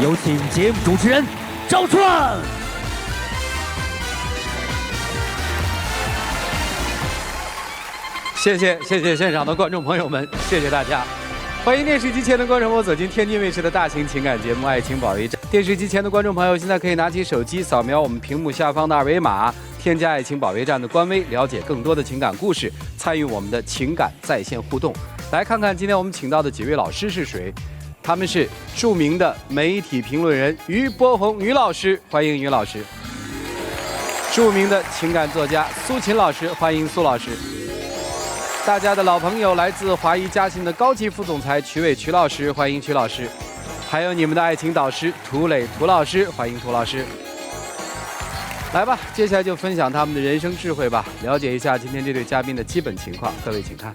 有请节目主持人赵川。谢谢现场的观众朋友们，谢谢大家。欢迎电视机前的观众朋友走进天津卫视的大型情感节目《爱情保卫战》。电视机前的观众朋友现在可以拿起手机扫描我们屏幕下方的二维码，添加《爱情保卫战》的官微，了解更多的情感故事，参与我们的情感在线互动。来看看今天我们请到的几位老师是谁？他们是著名的媒体评论人于波鸿于老师，欢迎于老师；著名的情感作家苏秦老师，欢迎苏老师。大家的老朋友，来自华谊嘉信的高级副总裁曲伟曲老师，欢迎曲老师；还有你们的爱情导师涂磊涂老师，欢迎涂老师。来吧，接下来就分享他们的人生智慧吧，了解一下今天这对嘉宾的基本情况。各位请看。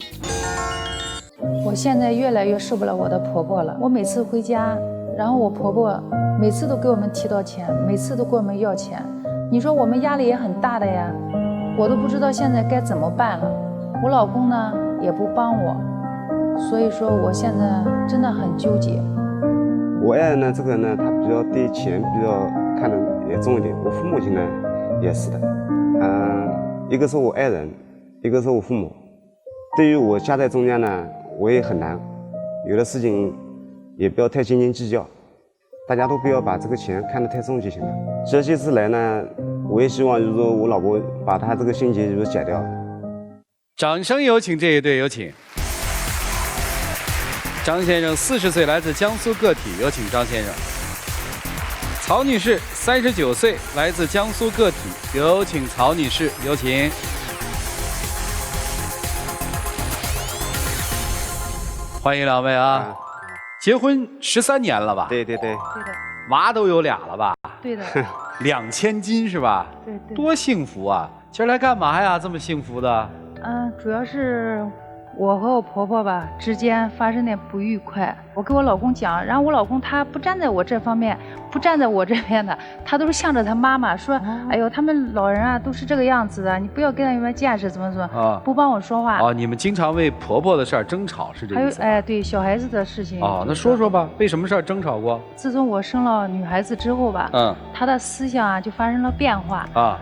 我现在越来越受不了我的婆婆了。我每次回家，然后我婆婆每次都给我们提到钱，每次都给我们要钱。你说我们压力也很大的呀，我都不知道现在该怎么办了。我老公呢也不帮我，所以说我现在真的很纠结。我爱人呢，这个人呢，他比较对钱比较看得也重一点。我父母亲呢也是的，一个是我爱人，一个是我父母。对于我夹在中间呢，我也很难。有的事情也不要太斤斤计较，大家都不要把这个钱看得太重就行了。这些次来呢，我也希望就是说我老婆把她这个心结就是解掉。掌声有请这一对，有请张先生，40岁，来自江苏个体，有请张先生。曹女士，39岁，来自江苏个体，有请曹女士，有请。欢迎两位啊！结婚13年了吧？对。对的，娃都有俩了吧？对的。2000斤是吧？对。多幸福啊！今儿来干嘛呀？这么幸福的？主要是我和我婆婆吧之间发生点不愉快。我跟我老公讲，然后我老公他不站在我这方面，不站在我这边的，他都是向着他妈妈说：“哎呦，他们老人啊都是这个样子的，你不要跟他们见识，怎么啊？”不帮我说话。哦，你们经常为婆婆的事儿争吵是这意思？还有对小孩子的事情。哦，那说说吧，为什么事儿争吵过？自从我生了女孩子之后吧，她的思想啊就发生了变化啊。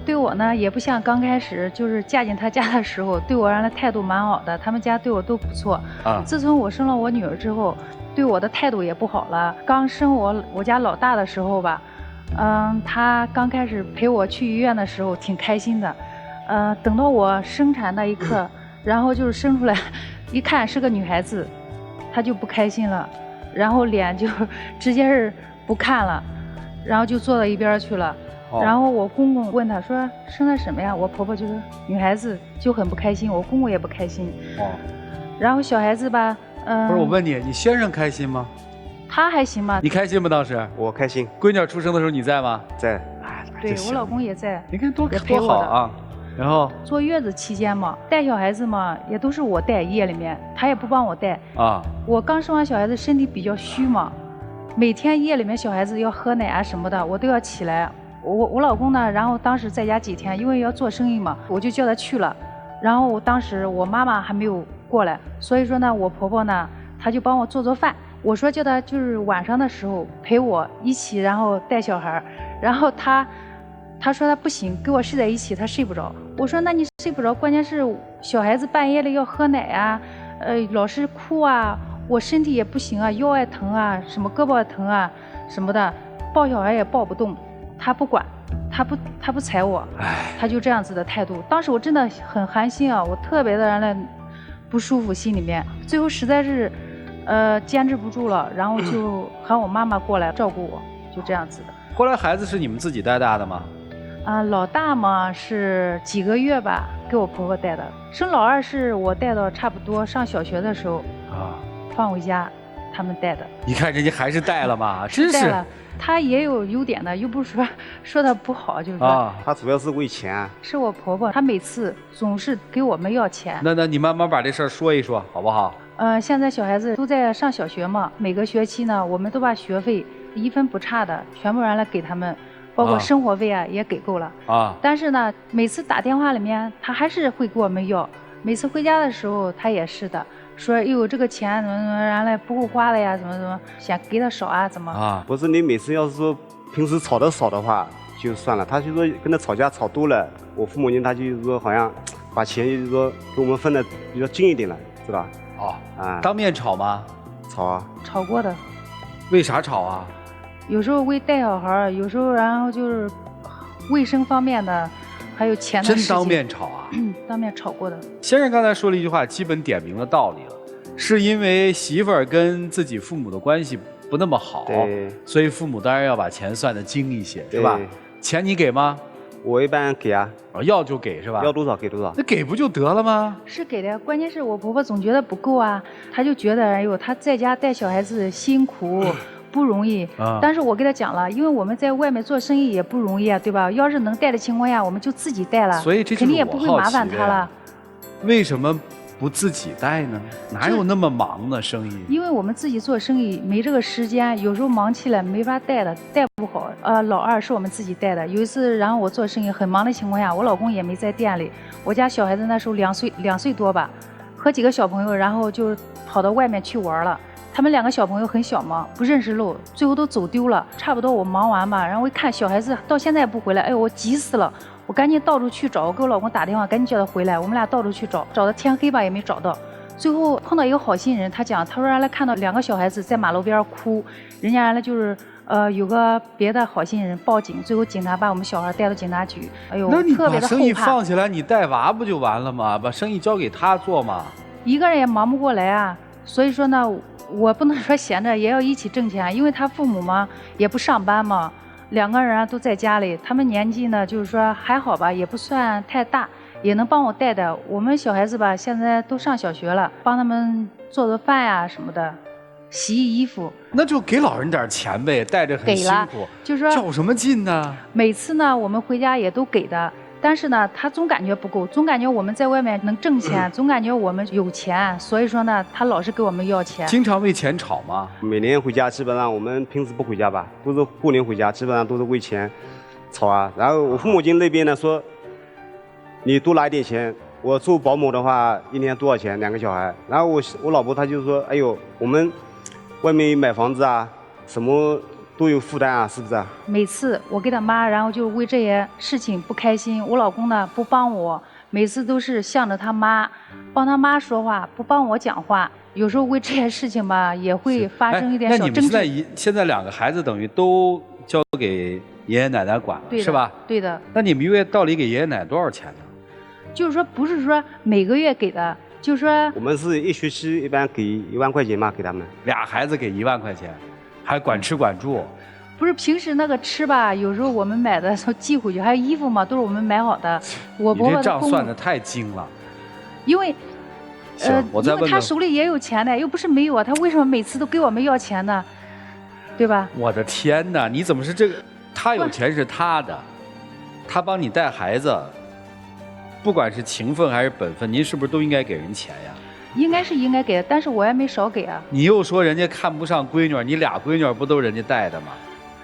对我呢也不像刚开始就是嫁进他家的时候，对我原来态度蛮好的，他们家对我都不错。自从我生了我女儿之后，对我的态度也不好了。刚生我家老大的时候吧，他刚开始陪我去医院的时候挺开心的，等到我生产那一刻，然后就是生出来，一看是个女孩子，他就不开心了，然后脸就直接是不看了，然后就坐到一边去了。然后我公公问他说生的什么呀？我婆婆就说女孩子，就很不开心，我公公也不开心。然后小孩子吧，不是我问你，你先生开心吗？他还行吧。你开心吗？当时我开心。闺女出生的时候你在吗？在。对，我老公也在。你看多好啊！然后坐月子期间嘛，带小孩子嘛，也都是我带，夜里面他也不帮我带啊。我刚生完小孩子，身体比较虚嘛，每天夜里面小孩子要喝奶啊什么的，我都要起来。我老公呢，然后当时在家几天，因为要做生意嘛，我就叫他去了。然后当时我妈妈还没有过来，所以说呢，我婆婆呢，她就帮我做饭。我说叫她就是晚上的时候陪我一起，然后带小孩。然后她说她不行，跟我睡在一起，她睡不着。我说那你睡不着，关键是小孩子半夜里要喝奶啊，老是哭啊，我身体也不行啊，腰也疼啊，什么胳膊也疼啊什么的，抱小孩也抱不动。他不管，他不睬我，他就这样子的态度。当时我真的很寒心啊，我特别的让人不舒服，心里面。最后实在是，坚持不住了，然后就喊我妈妈过来照顾我，就这样子的。后来孩子是你们自己带大的吗？老大嘛是几个月吧，给我婆婆带的。生老二是我带到差不多上小学的时候放回家，他们带的。你看人家还是带了嘛，真是。他也有优点的，又不是说他不好，就是说他主要是为钱。是我婆婆，她每次总是给我们要钱。那你慢慢把这事儿说一说，好不好？现在小孩子都在上小学嘛，每个学期呢，我们都把学费1分不差的全部让来给他们，包括生活费啊也给够了啊。但是呢，每次打电话里面他还是会给我们要，每次回家的时候他也是的。说哎呦这个钱怎么原来不够花了呀，怎么想给他少啊，怎么啊？不是你每次要是说平时吵得少的话就算了，他就说跟他吵架吵多了，我父母亲他就是说好像把钱就是说给我们分的比较近一点了，知道吧？哦啊，当面吵吗？吵啊，吵过的。为啥吵啊？有时候为带小孩，有时候然后就是卫生方面的，还有钱的事情。真当面吵啊？当面吵过的。先生刚才说了一句话，基本点明了道理了，是因为媳妇儿跟自己父母的关系不那么好，所以父母当然要把钱算得精一些，是吧？钱你给吗？我一般给啊，要就给是吧？要多少给多少。那给不就得了吗？是给的，关键是我婆婆总觉得不够啊，她就觉得哎呦，她在家带小孩子辛苦。不容易，但是我给他讲了，因为我们在外面做生意也不容易啊，对吧？要是能带的情况下，我们就自己带了，所以这肯定也不会麻烦他了。为什么不自己带呢？哪有那么忙呢？生意？因为我们自己做生意没这个时间，有时候忙起来没法带的，带不好。老二是我们自己带的。有一次，然后我做生意很忙的情况下，我老公也没在店里，我家小孩子那时候2岁多吧，和几个小朋友，然后就跑到外面去玩了。他们2个小朋友很小嘛，不认识路，最后都走丢了。差不多我忙完吧，然后我一看小孩子到现在不回来，哎呦我急死了，我赶紧到处去找，我给我老公打电话，赶紧叫他回来。我们俩到处去找，找到天黑吧也没找到。最后碰到一个好心人，他讲，他说原来看到2个小孩子在马路边哭，人家原来就是有个别的好心人报警，最后警察把我们小孩带到警察局。哎呦，那你特别的后怕。把生意放下来，你带娃不就完了吗？把生意交给他做嘛。一个人也忙不过来啊，所以说呢。我不能说闲着，也要一起挣钱，因为他父母嘛也不上班嘛，2个人都在家里，他们年纪呢就是说还好吧，也不算太大，也能帮我带带。我们小孩子吧现在都上小学了，帮他们做做饭呀什么的，洗衣服。那就给老人点钱呗，带着很辛苦，就是说较什么劲呢？每次呢我们回家也都给的。但是呢，他总感觉不够，总感觉我们在外面能挣钱，总感觉我们有钱，所以说呢，他老是给我们要钱。经常为钱吵吗？每年回家基本上我们平时不回家吧，都是过年回家，基本上都是为钱吵啊。然后我父母亲那边呢说，你多拿一点钱，我做保姆的话1年多少钱，2个小孩。然后我老婆她就说，哎呦，我们外面买房子啊，什么。都有负担啊，是不是啊？每次我给他妈，然后就为这些事情不开心。我老公呢不帮我，每次都是向着他妈，帮他妈说话，不帮我讲话。有时候为这些事情吧，也会发生一点小争执。那你们现在2个孩子等于都交给爷爷奶奶管了，是吧？对的。那你们月到底给爷爷奶奶多少钱呢？就是说不是说每个月给的，就是说我们是1学期一般给1万块钱嘛，给他们2孩子给1万块钱。还管吃管住，不是平时那个吃吧？有时候我们买的都寄回去，还有衣服嘛，都是我们买好的。我婆婆的账算得太精了。因为，因为他手里也有钱的，又不是没有啊，他为什么每次都给我们要钱呢？对吧？我的天哪，你怎么是这个？他有钱是他的，他帮你带孩子，不管是情分还是本分，您是不是都应该给人钱呀？应该是应该给的，但是我也没少给啊。你又说人家看不上闺女，你2闺女不都人家带的吗？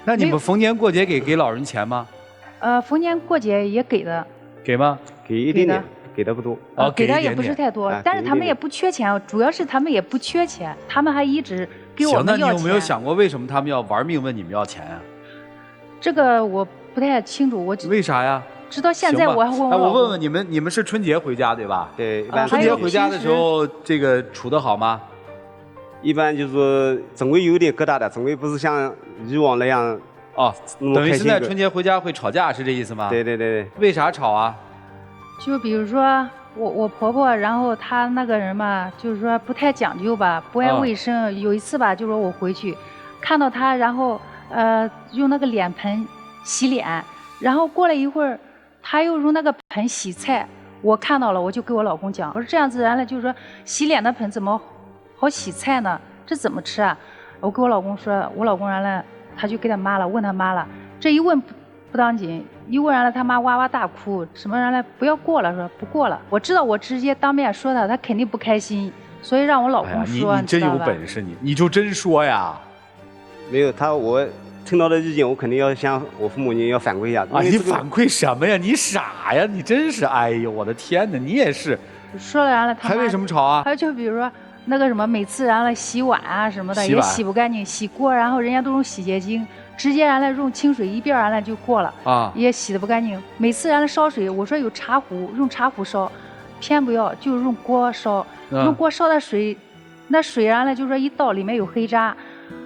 那你们逢年过节给老人钱吗？逢年过节也给的。给吗？给一点点，给的不多。给的也不是太多，但是他们也不缺钱，主要是他们也不缺钱，他们还一直给我们要钱。行，那你有没有想过为什么他们要玩命问你们要钱啊？这个我不太清楚，为啥呀？直到现在我还问我。我问问你们是春节回家对吧？对，春节回家的时候，这个处得好吗？一般就是说总会有点疙瘩的，总会不是像以往那样哦。等于现在春节回家会吵架，是这意思吗？对对对。为啥吵啊？就比如说我婆婆，然后她那个人嘛，就是说不太讲究吧，不爱卫生。有一次吧，就说我回去看到她，然后用那个脸盆洗脸，然后过了一会儿。他又用那个盆洗菜，我看到了，我就给我老公讲，我说这样子，原来就是说洗脸的盆怎么好洗菜呢？这怎么吃啊？我跟我老公说，我老公原来他就给他妈了，问他妈了，这一问不当紧，一问原来他妈哇哇大哭，什么原来不要过了，说不过了。我知道我直接当面说他，他肯定不开心，所以让我老公说。你真有本事，你就真说呀。没有我。听到的意见，我肯定要向我父母亲要反馈一下。啊，你反馈什么呀？你傻呀？你真是，哎呦，我的天哪！你也是。说了完了，他还为什么吵啊？还就比如说，那个什么，每次然后洗碗啊什么的也洗不干净，洗锅，然后人家都用洗洁精，直接然后用清水一遍然后就过了啊，也洗得不干净。每次然后烧水，我说有茶壶，用茶壶烧，偏不要，就用锅烧，用锅烧的水，那水然后就说一倒里面有黑渣。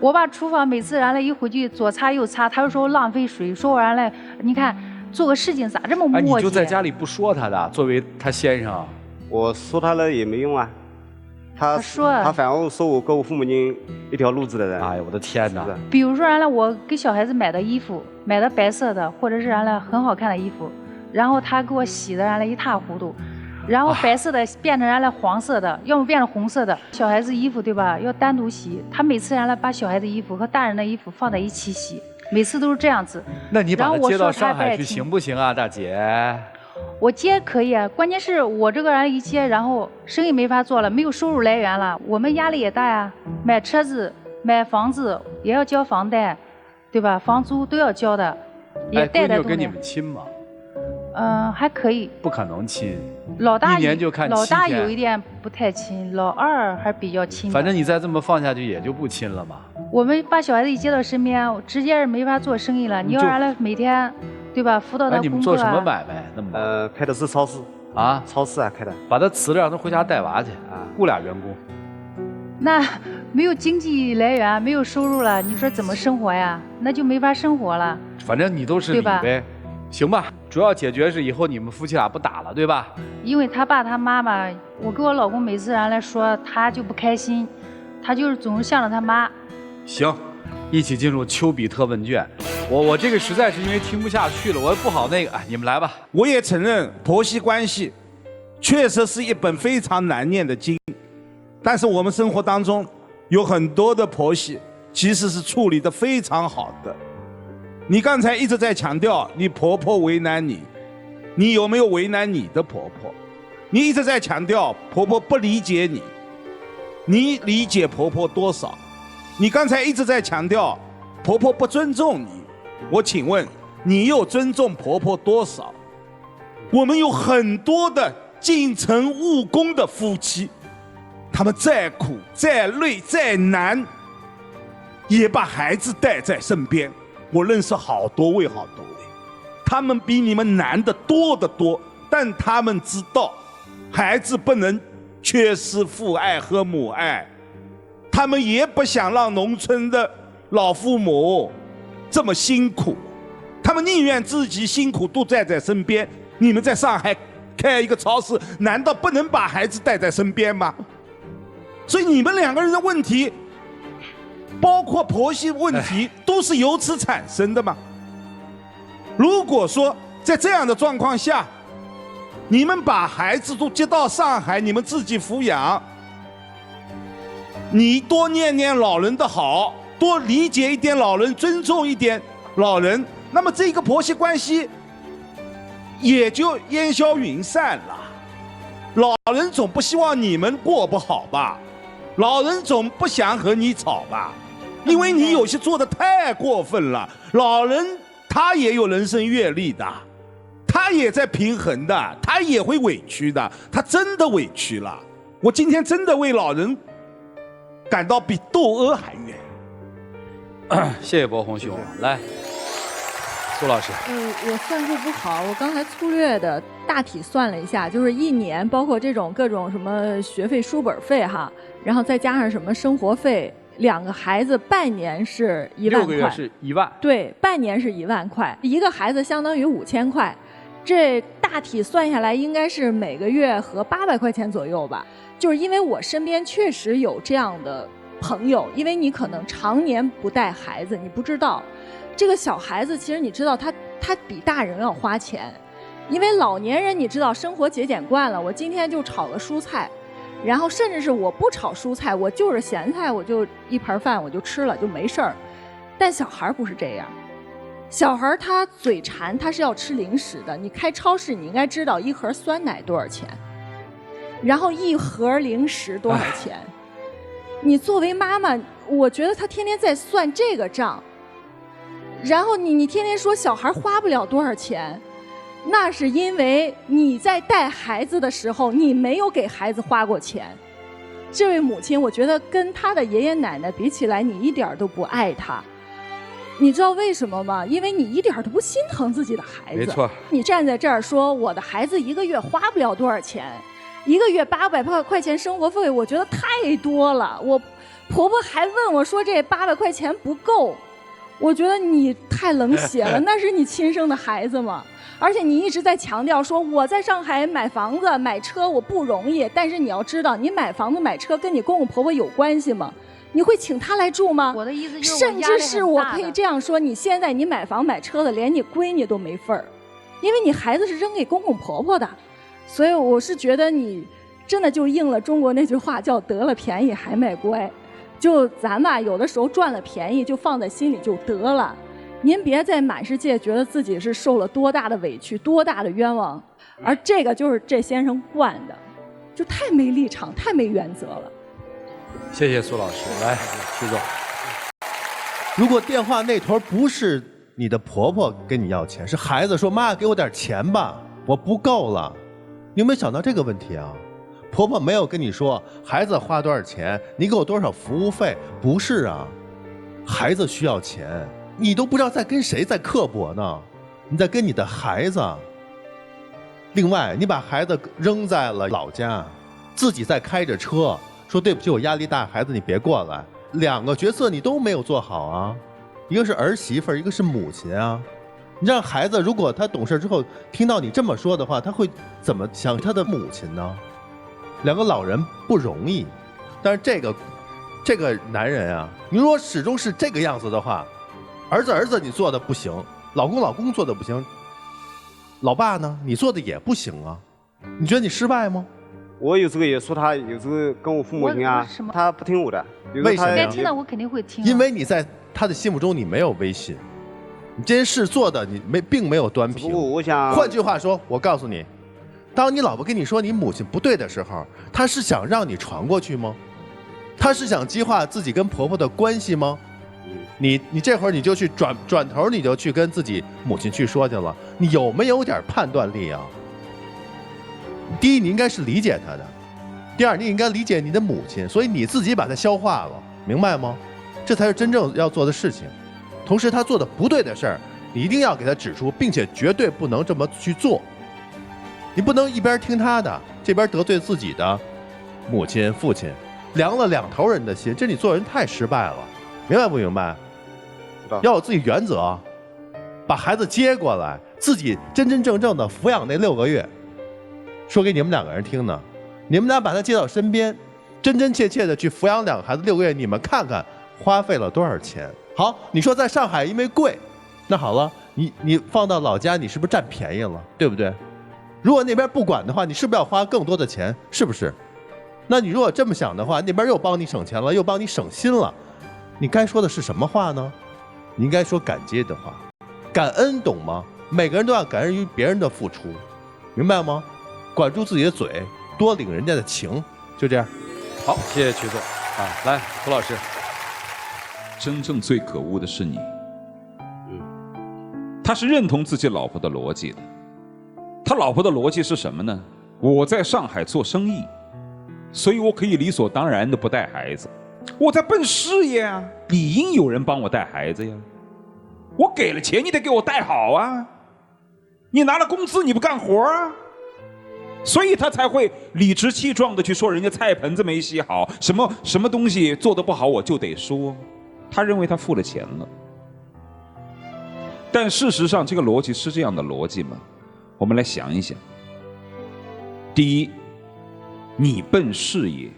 我把厨房每次然后一回去左擦右擦，他就说浪费水，说我然后你看做个事情咋这么磨叽？你就在家里不说他的，作为他先生，我说他了也没用啊。他反而说我跟我父母亲一条路子的人。哎呀，我的天哪！比如说，我给小孩子买的衣服，买的白色的，或者是很好看的衣服，然后他给我洗的一塌糊涂，然后白色的变成黄色的，要么变成红色的。小孩子衣服对吧，要单独洗。他每次把小孩子衣服和大人的衣服放在一起洗，每次都是这样子。那你把他接到上海去行不行啊，大姐？我接可以啊，关键是我这个人一接，然后生意没法做了，没有收入来源了，我们压力也大呀。买车子、买房子也要交房贷，对吧？房租都要交的，也带着。跟你们亲吗？还可以。不可能亲。老大一年就看7天。老大有一点不太亲，老二还比较亲。反正你再这么放下去，也就不亲了嘛。我们把小孩子一接到身边，直接是没法做生意了。你要每天。对吧？辅导他工作啊。你们做什么买卖？那么开的是超市啊，超市啊开的。把他辞了，让他回家带娃去啊，雇俩员工。那没有经济来源，没有收入了，你说怎么生活呀？那就没法生活了。反正你都是理呗，行吧？主要解决是以后你们夫妻俩不打了，对吧？因为他爸他妈吧，我跟我老公每次来说，他就不开心，他就是总是向着他妈。行，一起进入丘比特问卷。我这个实在是因为听不下去了，我也不好那个，你们来吧。我也承认婆媳关系确实是一本非常难念的经，但是我们生活当中有很多的婆媳其实是处理得非常好的。你刚才一直在强调你婆婆为难你，你有没有为难你的婆婆？你一直在强调婆婆不理解你，你理解婆婆多少？你刚才一直在强调婆婆不尊重你，我请问你又尊重婆婆多少？我们有很多的进城务工的夫妻，他们再苦再累再难，也把孩子带在身边。我认识好多位，他们比你们难得多得多，但他们知道孩子不能缺失父爱和母爱，他们也不想让农村的老父母这么辛苦，他们宁愿自己辛苦都带在身边。你们在上海开一个超市，难道不能把孩子带在身边吗？所以你们两个人的问题，包括婆媳问题，都是由此产生的吗？如果说在这样的状况下，你们把孩子都接到上海，你们自己抚养，你多念念老人的好，多理解一点老人，尊重一点老人，那么这个婆媳关系也就烟消云散了。老人总不希望你们过不好吧？老人总不想和你吵吧？因为你有些做得太过分了。老人他也有人生阅历的，他也在平衡的，他也会委屈的，他真的委屈了。我今天真的为老人感到比窦娥还冤。谢谢博宏兄，来，苏老师。我算术不好，我刚才粗略的大体算了一下，就是1年，包括这种各种什么学费、书本费哈，然后再加上什么生活费，2个孩子半年是1万块，6个月是1万，对，半年是1万块，一个孩子相当于5000块，这大体算下来应该是每个月合800块钱左右吧。就是因为我身边确实有这样的朋友，因为你可能常年不带孩子，你不知道这个小孩子其实你知道他比大人要花钱，因为老年人你知道生活节俭惯了，我今天就炒个蔬菜，然后甚至是我不炒蔬菜，我就是咸菜，我就一盘饭我就吃了就没事儿。但小孩不是这样，小孩他嘴馋，他是要吃零食的。你开超市你应该知道一盒酸奶多少钱，然后一盒零食多少钱。你作为妈妈，我觉得他天天在算这个账，然后你天天说小孩花不了多少钱，那是因为你在带孩子的时候你没有给孩子花过钱。这位母亲，我觉得跟她的爷爷奶奶比起来，你一点都不爱她。你知道为什么吗？因为你一点都不心疼自己的孩子。没错。你站在这儿说我的孩子一个月花不了多少钱，1个月800块钱生活费，我觉得太多了。我婆婆还问我说这800块钱不够，我觉得你太冷血了。那是你亲生的孩子吗？而且你一直在强调说我在上海买房子买车我不容易，但是你要知道，你买房子买车跟你公公婆婆有关系吗？你会请他来住吗？我的意思就是，甚至是我可以这样说，你现在你买房买车的，连你闺女都没份儿，因为你孩子是扔给公公婆婆的。所以我是觉得你真的就应了中国那句话，叫得了便宜还卖乖。就咱吧，有的时候赚了便宜就放在心里就得了。您别在满世界觉得自己是受了多大的委屈、多大的冤枉，而这个就是这先生惯的，就太没立场、太没原则了。谢谢苏老师，来，徐总。如果电话那头不是你的婆婆跟你要钱，是孩子说妈给我点钱吧，我不够了，你有没有想到这个问题啊？婆婆没有跟你说孩子花多少钱，你给我多少服务费，不是啊，孩子需要钱，你都不知道在跟谁在刻薄呢，你在跟你的孩子。另外，你把孩子扔在了老家，自己在开着车。说对不起，我压力大，孩子你别过来。2个角色你都没有做好啊，一个是儿媳妇，一个是母亲啊。你让孩子如果他懂事之后听到你这么说的话，他会怎么想他的母亲呢？2个老人不容易，但是这个男人啊，你如果始终是这个样子的话，儿子你做的不行，老公做的不行，老爸呢你做的也不行啊，你觉得你失败吗？我有时候也说他，有时候跟我父母亲啊，他不听我的。为什么？该听的我肯定会听。因为你在他的心目中你没有威信，你这件事做的你并没有端平。我想，换句话说，我告诉你，当你老婆跟你说你母亲不对的时候，她是想让你传过去吗？她是想激化自己跟婆婆的关系吗？你这会儿你就去转头你就去跟自己母亲去说去了，你有没有点判断力啊？第一，你应该是理解她的；第二，你应该理解你的母亲，所以你自己把它消化了，明白吗？这才是真正要做的事情。同时，她做的不对的事儿，你一定要给她指出，并且绝对不能这么去做。你不能一边听她的，这边得罪自己的母亲、父亲，凉了2头人的心，这你做人太失败了，明白不明白？要有自己原则，把孩子接过来，自己真真正正的抚养那6个月。说给你们2个人听呢，你们俩把他接到身边，真真切切的去抚养2个孩子6个月，你们看看花费了多少钱。好，你说在上海因为贵，那好了，你放到老家，你是不是占便宜了，对不对？如果那边不管的话，你是不是要花更多的钱，是不是？那你如果这么想的话，那边又帮你省钱了，又帮你省心了，你该说的是什么话呢？你应该说感激的话，感恩，懂吗？每个人都要感恩于别人的付出，明白吗？管住自己的嘴，多领人家的情，就这样。好，谢谢曲总啊，来，胡老师。真正最可恶的是你，他是认同自己老婆的逻辑的。他老婆的逻辑是什么呢？我在上海做生意，所以我可以理所当然的不带孩子。我在奔事业啊，理应有人帮我带孩子呀。我给了钱，你得给我带好啊。你拿了工资，你不干活啊。所以他才会理直气壮的去说人家菜盆子没洗好，什么东西做得不好我就得说。他认为他付了钱了，但事实上这个逻辑是这样的逻辑吗？我们来想一想。第一，你奔事业，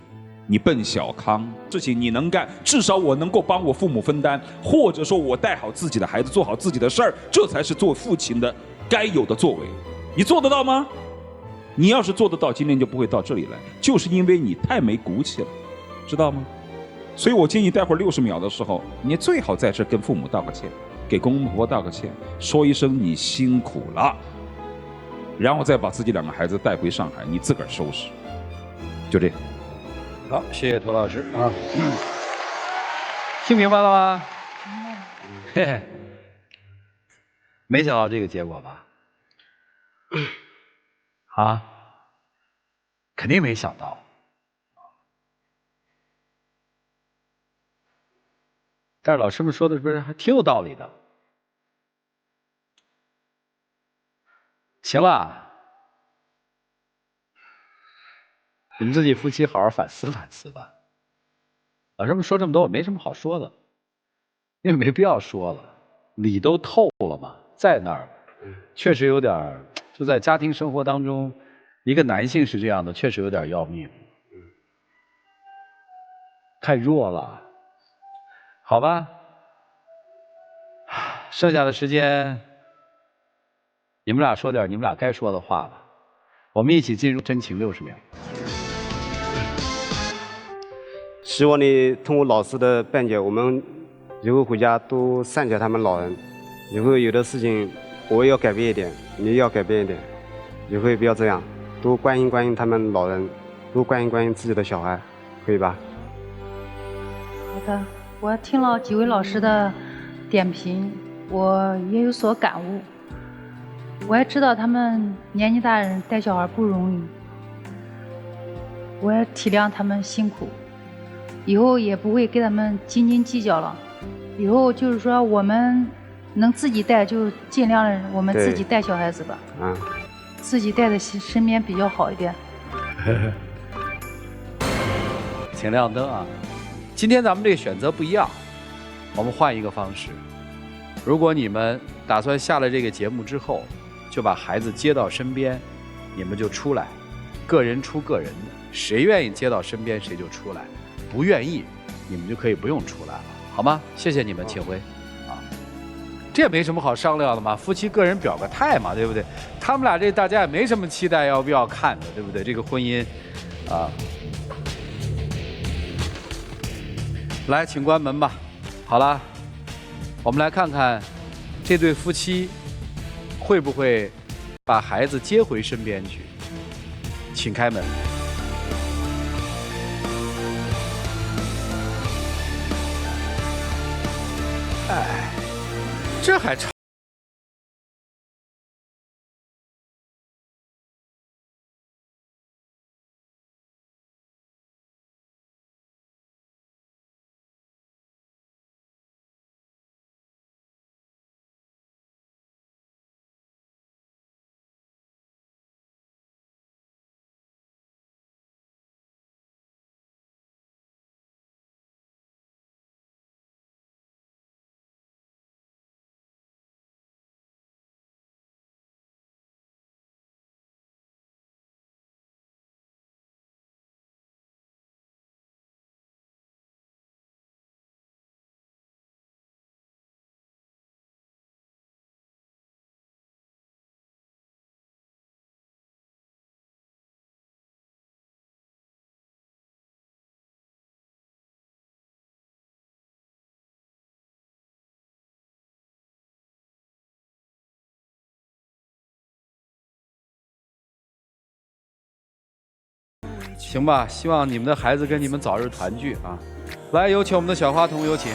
你奔小康，事情你能干，至少我能够帮我父母分担，或者说我带好自己的孩子，做好自己的事儿，这才是做父亲的该有的作为。你做得到吗？你要是做得到，今天就不会到这里来，就是因为你太没骨气了，知道吗？所以我建议待会儿60秒的时候，你最好在这跟父母道个歉，给公公婆婆道个歉，说一声你辛苦了，然后再把自己2个孩子带回上海，你自个儿收拾，就这样。好，谢谢涂老师啊。听明白了吗？嘿嘿，没想到这个结果吧？啊，肯定没想到。但是老师们说的是不是还挺有道理的？行了，你们自己夫妻好好反思反思吧。老师们说这么多，我没什么好说的，因为没必要说了，理都透了嘛，在那儿，确实有点，就在家庭生活当中，一个男性是这样的，确实有点要命，太弱了，好吧。剩下的时间，你们俩说点你们俩该说的话吧。我们一起进入真情60秒。希望你通过老师的辩解，我们以后回家多善待他们老人。以后有的事情我也要改变一点，你也要改变一点。以后不要这样，多关心关心他们老人，多关心关心自己的小孩，可以吧？好的，我听了几位老师的点评，我也有所感悟。我也知道他们年纪大人带小孩不容易，我也体谅他们辛苦，以后也不会跟他们斤斤计较了。以后就是说我们能自己带就尽量我们自己带小孩子吧，自己带的身边比较好一点。请亮灯啊！今天咱们这个选择不一样，我们换一个方式。如果你们打算下了这个节目之后，就把孩子接到身边，你们就出来，个人出个人的，谁愿意接到身边谁就出来，不愿意你们就可以不用出来了，好吗？谢谢你们，请回。啊，这也没什么好商量的嘛，夫妻个人表个态嘛，对不对？他们俩这大家也没什么期待要不要看的，对不对？这个婚姻，啊，来，请关门吧。好了，我们来看看这对夫妻会不会把孩子接回身边去？请开门。哎，这还差。行吧，希望你们的孩子跟你们早日团聚啊！来，有请我们的小花童，有请。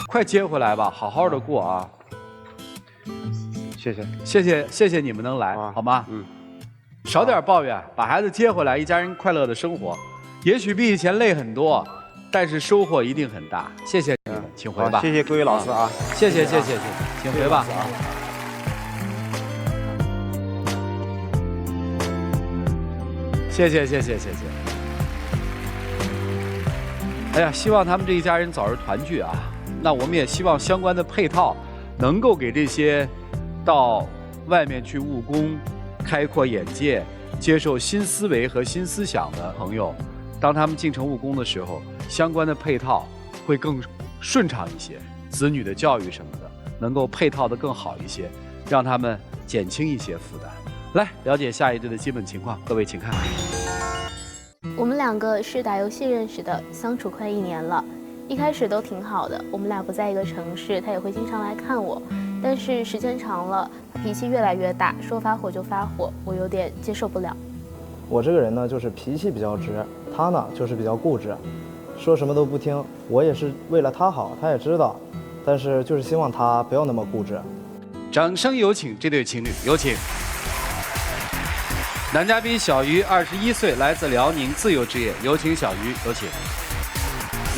快接回来吧，好好的过啊！谢谢你们能来，好吗？少点抱怨，把孩子接回来，一家人快乐的生活。也许比以前累很多，但是收获一定很大。谢谢你们，请回吧。谢谢各位老师啊！谢谢，请回吧。谢谢。哎呀，希望他们这一家人早日团聚啊！那我们也希望相关的配套能够给这些到外面去务工、开阔眼界、接受新思维和新思想的朋友，当他们进城务工的时候，相关的配套会更顺畅一些，子女的教育什么的能够配套的更好一些，让他们减轻一些负担。来了解下一对的基本情况，各位请看。我们两个是打游戏认识的，相处快1年了。一开始都挺好的，我们俩不在一个城市，他也会经常来看我。但是时间长了，他脾气越来越大，说发火就发火，我有点接受不了。我这个人呢，就是脾气比较直，他呢就是比较固执，说什么都不听。我也是为了他好，他也知道，但是就是希望他不要那么固执。掌声有请这对情侣，有请。男嘉宾小鱼，21岁，来自辽宁，自由职业，有请小鱼，有请。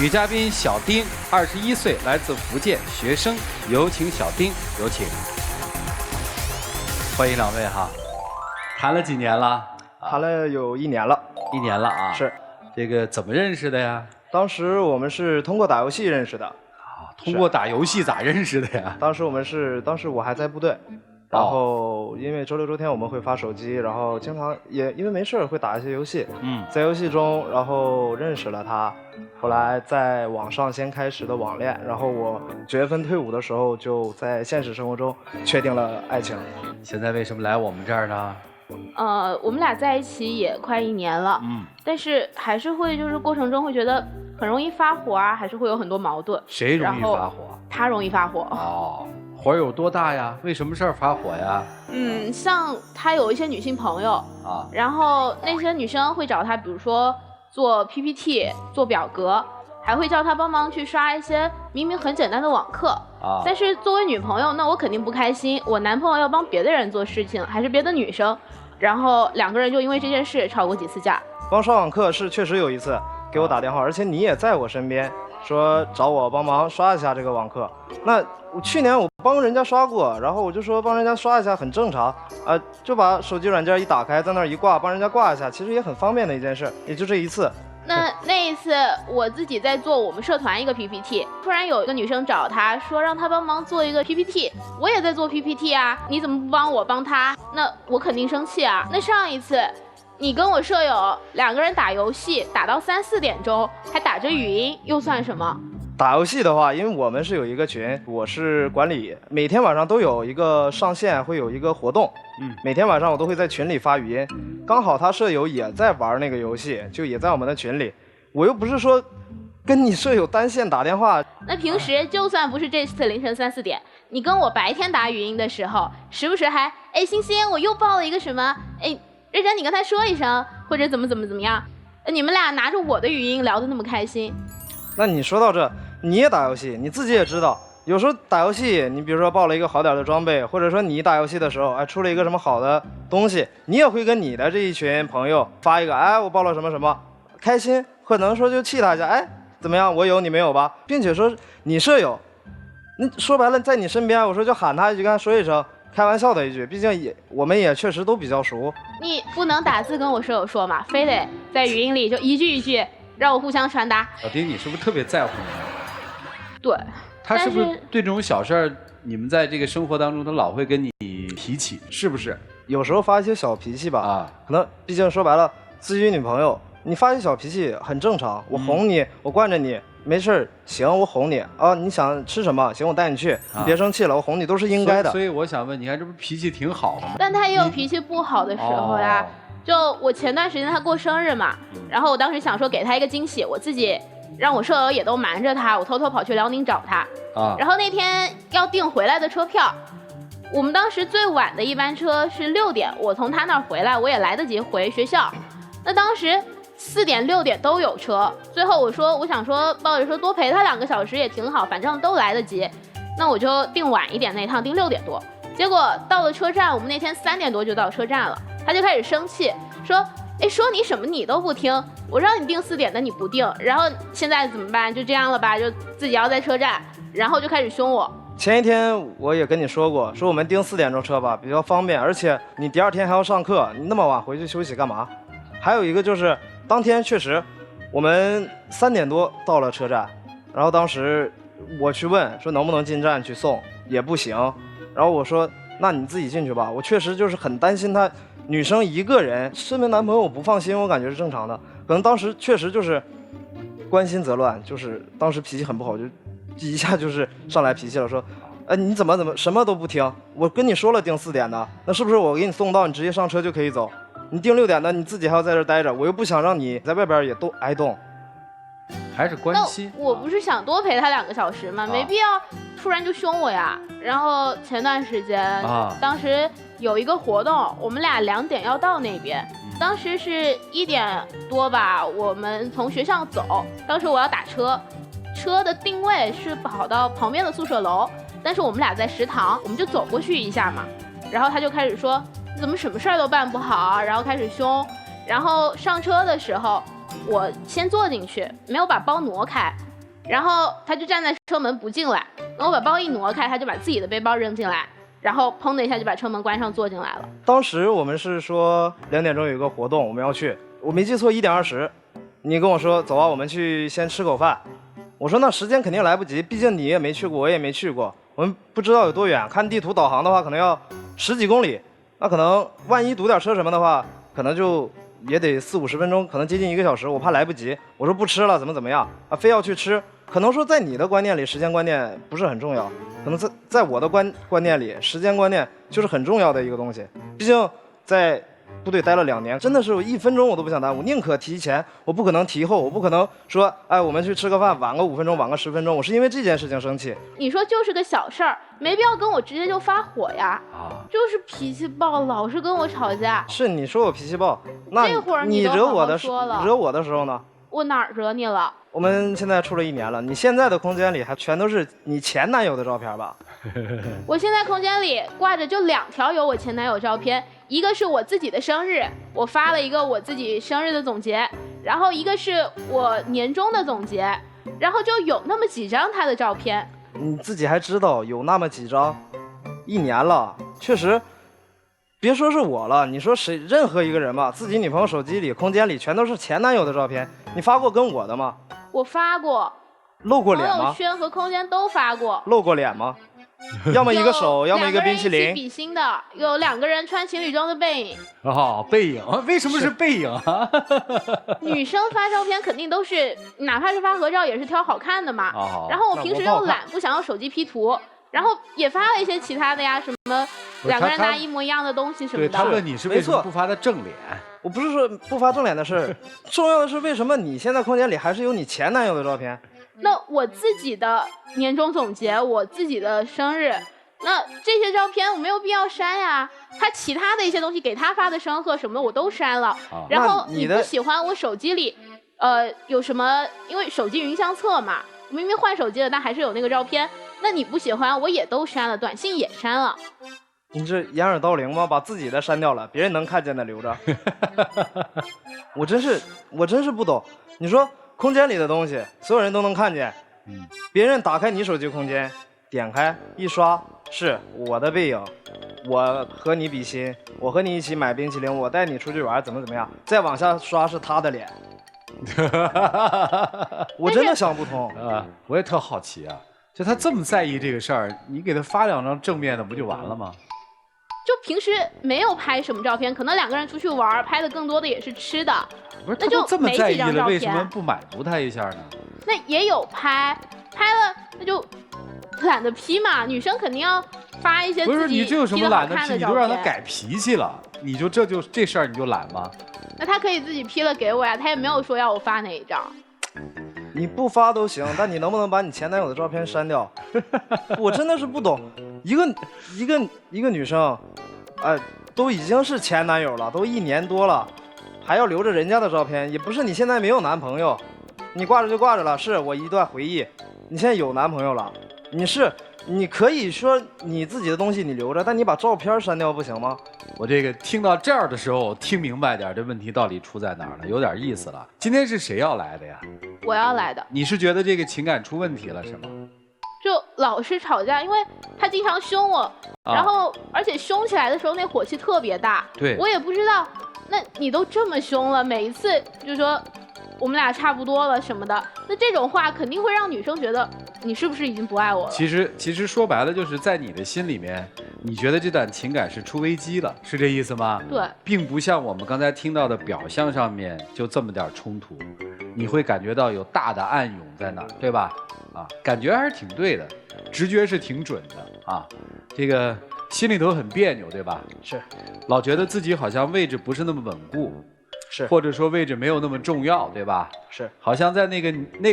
女嘉宾小丁，21岁，来自福建，学生，有请小丁，有请。欢迎两位哈。谈了几年了？谈了有1年了。1年了啊？是。这个怎么认识的呀？当时我们是通过打游戏认识的。通过打游戏咋认识的呀？当时我还在部队。然后，因为周六周天我们会发手机，然后经常也因为没事会打一些游戏。在游戏中，然后认识了他，后来在网上先开始的网恋，然后我9月份退伍的时候，就在现实生活中确定了爱情。现在为什么来我们这儿呢？我们俩在一起也快1年了，但是还是会就是过程中会觉得很容易发火啊，还是会有很多矛盾。谁容易发火？他容易发火。哦。火有多大呀？为什么事儿发火呀？像他有一些女性朋友啊，然后那些女生会找他，比如说做 PPT、做表格，还会叫他帮忙去刷一些明明很简单的网课啊。但是作为女朋友，那我肯定不开心，我男朋友要帮别的人做事情，还是别的女生，然后2个人就因为这件事吵过几次架。帮刷网课是确实有一次给我打电话，而且你也在我身边，说找我帮忙刷一下这个网课。那去年我帮人家刷过，然后我就说帮人家刷一下很正常，就把手机软件一打开，在那儿一挂，帮人家挂一下，其实也很方便的一件事，也就这一次。那一次我自己在做我们社团一个 PPT， 突然有一个女生找他说让他帮忙做一个 PPT， 我也在做 PPT 啊，你怎么不帮我帮他？那我肯定生气啊。那上一次你跟我舍友2个人打游戏打到3、4点钟，还打着语音，又算什么？打游戏的话，因为我们是有一个群，我是管理，每天晚上都有一个上线，会有一个活动，每天晚上我都会在群里发语音。刚好他舍友也在玩那个游戏，就也在我们的群里，我又不是说跟你舍友单线打电话。那平时就算不是这次凌晨3、4点，你跟我白天打语音的时候，时不时还星星我又报了一个什么，认真你跟他说一声，或者怎么样，你们俩拿着我的语音聊得那么开心。那你说到这，你也打游戏，你自己也知道，有时候打游戏，你比如说报了一个好点的装备，或者说你打游戏的时候，出了一个什么好的东西，你也会跟你的这一群朋友发一个，我报了什么什么，开心，可能说就气他一下，怎么样，我有你没有吧，并且说你舍友，你说白了在你身边，我说就喊他一句，跟他说一声，开玩笑的一句，毕竟我们也确实都比较熟。你不能打字跟我舍友说嘛，非得在语音里就一句一句让我互相传达。小丁，你是不是特别在乎你？对。他是不是对这种小事儿，你们在这个生活当中，他老会跟你提起，是不是？有时候发一些小脾气吧，可能毕竟说白了，自己女朋友，你发一些小脾气很正常。我哄你，我惯着你，没事行，我哄你你想吃什么？行，我带你去，你别生气了，我哄你都是应该的。所以我想问，你看这不脾气挺好的吗？但他也有脾气不好的时候呀。就我前段时间他过生日嘛，然后我当时想说给他一个惊喜，我自己让我舍友也都瞒着他，我偷偷跑去辽宁找他。然后那天要订回来的车票，我们当时最晚的一班车是6点，我从他那儿回来，我也来得及回学校。那当时4点、6点都有车，最后我想说抱着说多陪他2个小时也挺好，反正都来得及，那我就订晚一点那趟，订6点多。结果到了车站，我们那天3点多就到车站了，他就开始生气，说你什么你都不听，我让你订4点的你不订，然后现在怎么办？就这样了吧，就自己要在车站，然后就开始凶我。前一天我也跟你说过，说我们订4点钟车吧，比较方便，而且你第2天还要上课，你那么晚回去休息干嘛？还有一个就是当天确实我们3点多到了车站，然后当时我去问说能不能进站去送，也不行，然后我说那你自己进去吧，我确实就是很担心她女生一个人，身为男朋友我不放心，我感觉是正常的，可能当时确实就是关心则乱，就是当时脾气很不好，就一下就是上来脾气了，说你怎么什么都不听，我跟你说了订4点的，那是不是我给你送到你直接上车就可以走？你订6点的，你自己还要在这待着，我又不想让你在外边也都挨冻。还是关心。那我不是想多陪他2个小时吗？没必要突然就凶我呀。然后前段时间，当时有一个活动，我们俩2点要到那边，当时是1点多吧，我们从学校走，当时我要打车，车的定位是跑到旁边的宿舍楼，但是我们俩在食堂，我们就走过去一下嘛。然后他就开始说，怎么什么事儿都办不好啊，然后开始凶。然后上车的时候，我先坐进去，没有把包挪开，然后他就站在车门不进来。等我把包一挪开，他就把自己的背包扔进来，然后砰的一下就把车门关上坐进来了。当时我们是说2点钟有一个活动，我们要去，我没记错1点20，你跟我说走啊，我们去先吃口饭。我说那时间肯定来不及，毕竟你也没去过，我也没去过，我们不知道有多远。看地图导航的话，可能要10几公里，那可能万一堵点车什么的话，可能就也得40、50分钟，可能接近1个小时，我怕来不及。我说不吃了，怎么样啊？非要去吃。可能说在你的观念里，时间观念不是很重要，可能在我的观念里，时间观念就是很重要的一个东西。毕竟在部队待了2年，真的是我1分钟我都不想耽误，宁可提前，我不可能提后，我不可能说，哎，我们去吃个饭，晚个5分钟，晚个10分钟，我是因为这件事情生气。你说就是个小事儿，没必要跟我直接就发火呀，就是脾气暴，老是跟我吵架。是你说我脾气暴，那这会儿你惹我的时候呢？我哪儿惹你了？我们现在处了1年了，你现在的空间里还全都是你前男友的照片吧？我现在空间里挂着就2条有我前男友照片，一个是我自己的生日，我发了一个我自己生日的总结，然后一个是我年终的总结，然后就有那么几张他的照片。你自己还知道有那么几张？1年了，确实。别说是我了，你说谁任何一个人吧，自己女朋友手机里空间里全都是前男友的照片，你发过跟我的吗？我发过。露过脸吗？朋友圈和空间都发过。露过脸吗？要么一个手，要么一个冰淇淋。2个人一起比心的，有2个人穿情侣装的背影。哦，背影，为什么是背影啊？女生发照片肯定都是，哪怕是发合照也是挑好看的嘛。然后我平时又懒，不想用手机 P 图。然后也发了一些其他的呀，什么2个人拿一模一样的东西什么的。对，他问你是为什么不发他正脸？我不是说不发正脸的事，重要的是为什么你现在空间里还是有你前男友的照片？那我自己的年终总结，我自己的生日，那这些照片我没有必要删呀。他其他的一些东西给他发的生贺什么的我都删了。然后你不喜欢我手机里，有什么？因为手机云相册嘛，明明换手机了，但还是有那个照片。那你不喜欢我也都删了，短信也删了。你这掩耳盗铃吗？把自己的删掉了，别人能看见的留着。我真是不懂。你说空间里的东西，所有人都能看见。别人打开你手机空间，点开一刷，是我的背影，我和你比心，我和你一起买冰淇淋，我带你出去玩，怎么样？再往下刷是他的脸。我真的想不通啊！我也特好奇啊。就他这么在意这个事儿，你给他发2张正面的不就完了吗？就平时没有拍什么照片，可能2个人出去玩，拍的更多的也是吃的。不是，那就这么在意了，为什么不满足他一下呢？那也有拍了，那就懒得 P 嘛。女生肯定要发一些自己 P 的好看的照片。你就让他改脾气了，你就这事儿你就懒吗？那他可以自己 P 了给我呀，他也没有说要我发哪一张。你不发都行，但你能不能把你前男友的照片删掉？我真的是不懂，一个女生，都已经是前男友了，都1年多了，还要留着人家的照片，也不是你现在没有男朋友，你挂着就挂着了，是我一段回忆。你现在有男朋友了，你可以说你自己的东西你留着，但你把照片删掉不行吗？我这个听到这儿的时候，我听明白点，这问题到底出在哪儿了？有点意思了。今天是谁要来的呀？我要来的。你是觉得这个情感出问题了是吗？就老是吵架，因为他经常凶我，然后而且凶起来的时候那火气特别大。对，我也不知道，那你都这么凶了，每一次就说我们俩差不多了什么的，那这种话肯定会让女生觉得你是不是已经不爱我了？其实说白了就是在你的心里面，你觉得这段情感是出危机了，是这意思吗？对，并不像我们刚才听到的表象上面就这么点冲突，你会感觉到有大的暗涌在那儿，对吧？啊，感觉还是挺对的，直觉是挺准的啊，这个心里头很别扭，对吧？是，老觉得自己好像位置不是那么稳固。是，或者说位置没有那么重要，对吧？是，好像在那个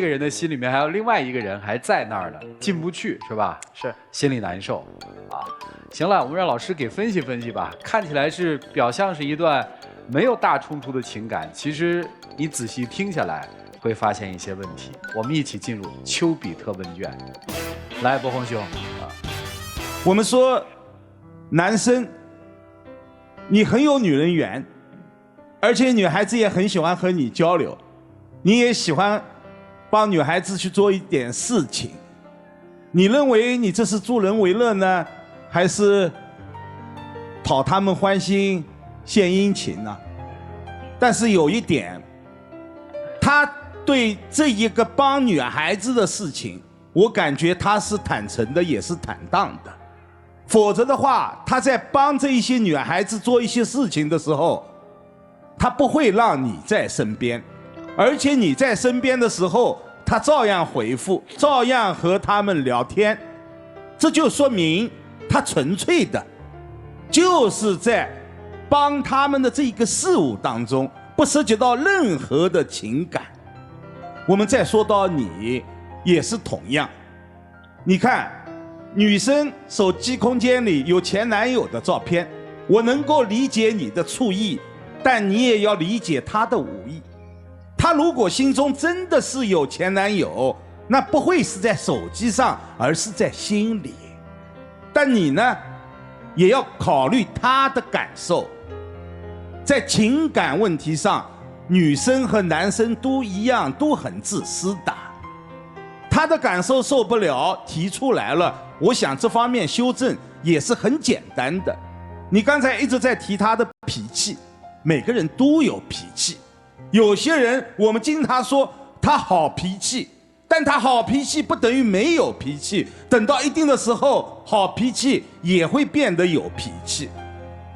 人的心里面还有另外一个人还在那儿呢，进不去，是吧？是，心里难受啊。行了，我们让老师给分析分析吧。看起来是表象是一段没有大冲突的情感，其实你仔细听下来会发现一些问题。我们一起进入丘比特问卷。来，博宏兄啊，我们说男生你很有女人缘，而且女孩子也很喜欢和你交流，你也喜欢帮女孩子去做一点事情。你认为你这是助人为乐呢，还是讨他们欢心献殷勤呢？但是有一点，他对这一个帮女孩子的事情，我感觉他是坦诚的，也是坦荡的。否则的话，他在帮这一些女孩子做一些事情的时候，他不会让你在身边，而且你在身边的时候，他照样回复，照样和他们聊天。这就说明他纯粹的就是在帮他们的这一个事物当中，不涉及到任何的情感。我们再说到你，也是同样。你看，女生手机空间里有前男友的照片，我能够理解你的醋意，但你也要理解她的无意。她如果心中真的是有前男友，那不会是在手机上，而是在心里。但你呢，也要考虑她的感受。在情感问题上，女生和男生都一样，都很自私的。她的感受受不了，提出来了，我想这方面修正也是很简单的。你刚才一直在提她的脾气，每个人都有脾气。有些人我们经常说他好脾气，但他好脾气不等于没有脾气，等到一定的时候，好脾气也会变得有脾气。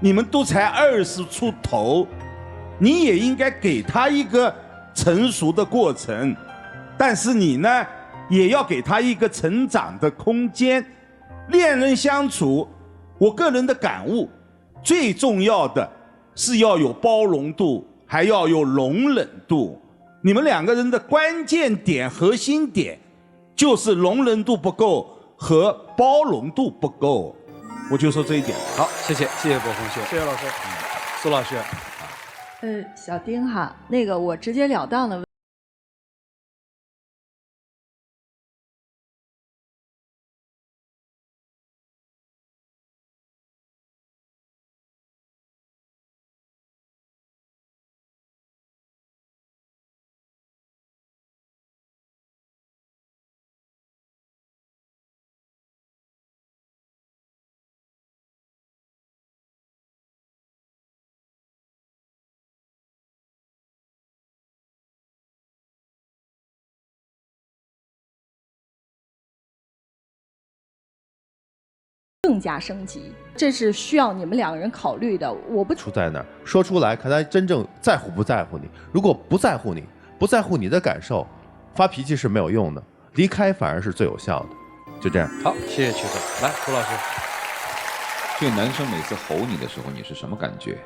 你们都才20出头，你也应该给他一个成熟的过程，但是你呢，也要给他一个成长的空间。恋人相处，我个人的感悟，最重要的是要有包容度，还要有容忍度。你们两个人的关键点、核心点，就是容忍度不够和包容度不够。我就说这一点。好，谢谢柏峰兄，谢谢老师。苏老师。小丁哈，那个我直截了当的问。更加升级，这是需要你们两个人考虑的。我不出在那儿说出来，看他真正在乎不在乎你。如果不在乎你，不在乎你的感受，发脾气是没有用的，离开反而是最有效的。就这样。好，谢谢曲总。来，胡老师，这个男生每次吼你的时候，你是什么感觉？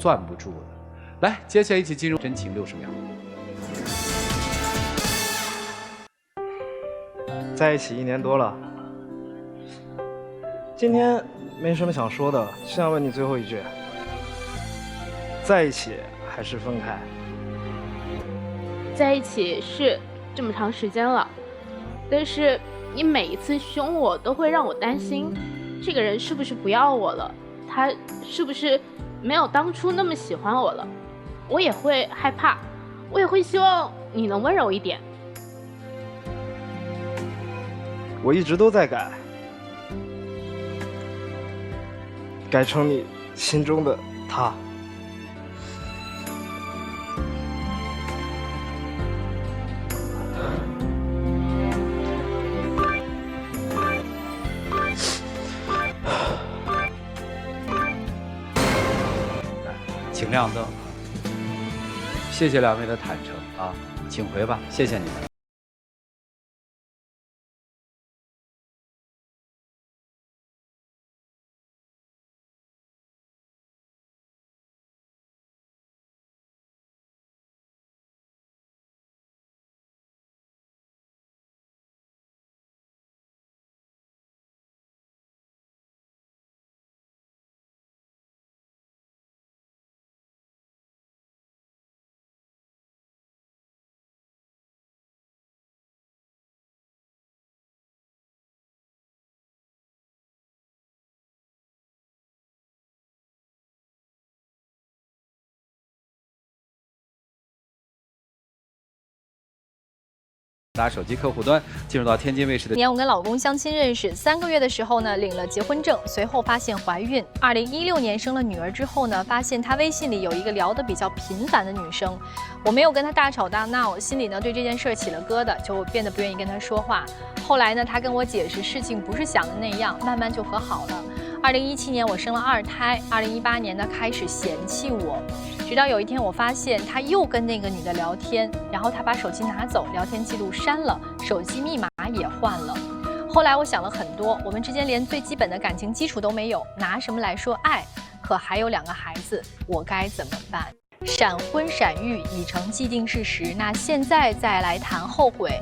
攥不住的。来，接下来一起进入真情60秒。在一起1年多了，今天没什么想说的，就想问你最后一句：在一起还是分开？在一起是这么长时间了，但是你每一次凶我，都会让我担心，这个人是不是不要我了？他是不是没有当初那么喜欢我了？我也会害怕，我也会希望你能温柔一点。我一直都在改，改成你心中的他。请亮灯。谢谢2位的坦诚啊，请回吧，谢谢你们。打手机客户端进入到天津卫视的。年我跟老公相亲认识3个月的时候呢，领了结婚证，随后发现怀孕。2016年生了女儿之后呢，发现他微信里有一个聊得比较频繁的女生，我没有跟他大吵大闹，心里呢对这件事起了疙瘩，就变得不愿意跟他说话。后来呢，他跟我解释事情不是想的那样，慢慢就和好了。2017年我生了2胎，2018年呢开始嫌弃我。直到有一天，我发现他又跟那个女的聊天，然后他把手机拿走，聊天记录删了，手机密码也换了。后来我想了很多，我们之间连最基本的感情基础都没有，拿什么来说爱？可还有2个孩子，我该怎么办？闪婚闪育已成既定事实，那现在再来谈后悔，